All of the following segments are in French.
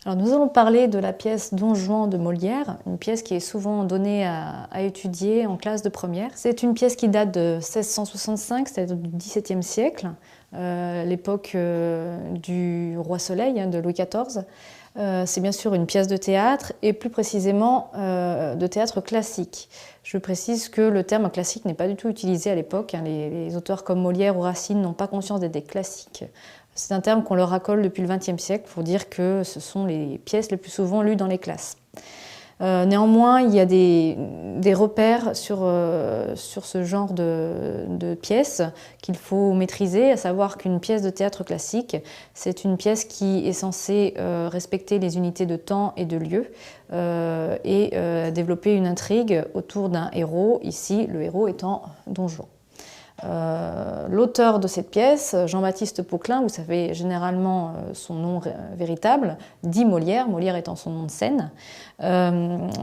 Alors nous allons parler de la pièce Don Juan de Molière, une pièce qui est souvent donnée à étudier en classe de première. C'est une pièce qui date de 1665, c'est-à-dire du XVIIe siècle, l'époque du Roi Soleil, de Louis XIV. C'est bien sûr une pièce de théâtre et plus précisément de théâtre classique. Je précise que le terme classique n'est pas du tout utilisé à l'époque. Les auteurs comme Molière ou Racine n'ont pas conscience d'être des classiques. C'est un terme qu'on leur accole depuis le XXe siècle pour dire que ce sont les pièces les plus souvent lues dans les classes. Néanmoins, il y a des repères sur ce genre de pièces qu'il faut maîtriser, à savoir qu'une pièce de théâtre classique, c'est une pièce qui est censée respecter les unités de temps et de lieu et développer une intrigue autour d'un héros, ici le héros étant Don Juan. L'auteur de cette pièce, Jean-Baptiste Poquelin, vous savez généralement son nom véritable, dit Molière, Molière étant son nom de scène.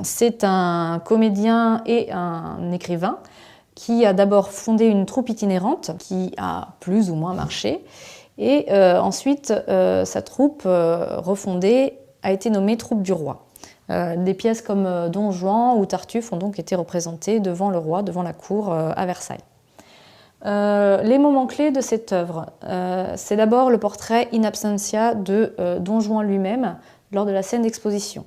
C'est un comédien et un écrivain qui a d'abord fondé une troupe itinérante qui a plus ou moins marché et ensuite sa troupe refondée a été nommée Troupe du Roi. Des pièces comme Don Juan ou Tartuffe ont donc été représentées devant le roi, devant la cour à Versailles. Les moments clés de cette œuvre, c'est d'abord le portrait in absentia de Don Juan lui-même lors de la scène d'exposition.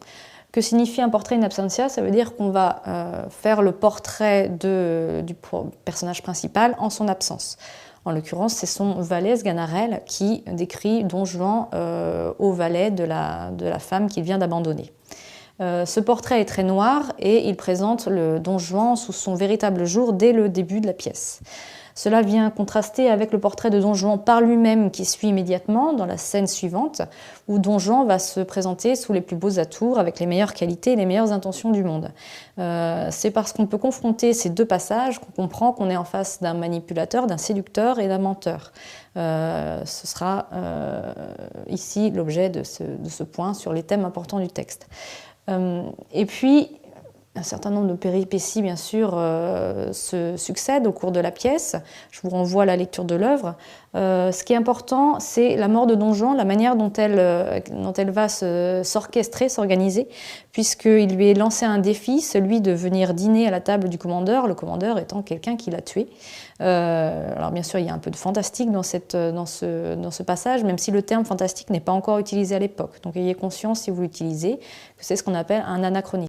Que signifie un portrait in absentia? Ça veut dire qu'on va faire le portrait du personnage principal en son absence. En l'occurrence, c'est son valet Sganarelle qui décrit Don Juan au valet de la femme qu'il vient d'abandonner. Ce portrait est très noir et il présente le Don Juan sous son véritable jour dès le début de la pièce. Cela vient contraster avec le portrait de Don Juan par lui-même qui suit immédiatement dans la scène suivante où Don Juan va se présenter sous les plus beaux atours avec les meilleures qualités et les meilleures intentions du monde. C'est parce qu'on peut confronter ces deux passages qu'on comprend qu'on est en face d'un manipulateur, d'un séducteur et d'un menteur. Ce sera ici l'objet de ce point sur les thèmes importants du texte. Et puis, un certain nombre de péripéties, bien sûr, se succèdent au cours de la pièce. Je vous renvoie à la lecture de l'œuvre. Ce qui est important, c'est la mort de Don Juan, la manière dont elle va s'orchestrer, s'organiser, puisqu'il lui est lancé un défi, celui de venir dîner à la table du commandeur, le commandeur étant quelqu'un qui l'a tué. Alors bien sûr, il y a un peu de fantastique dans ce passage, même si le terme fantastique n'est pas encore utilisé à l'époque. Donc ayez conscience, si vous l'utilisez, que c'est ce qu'on appelle un anachronisme.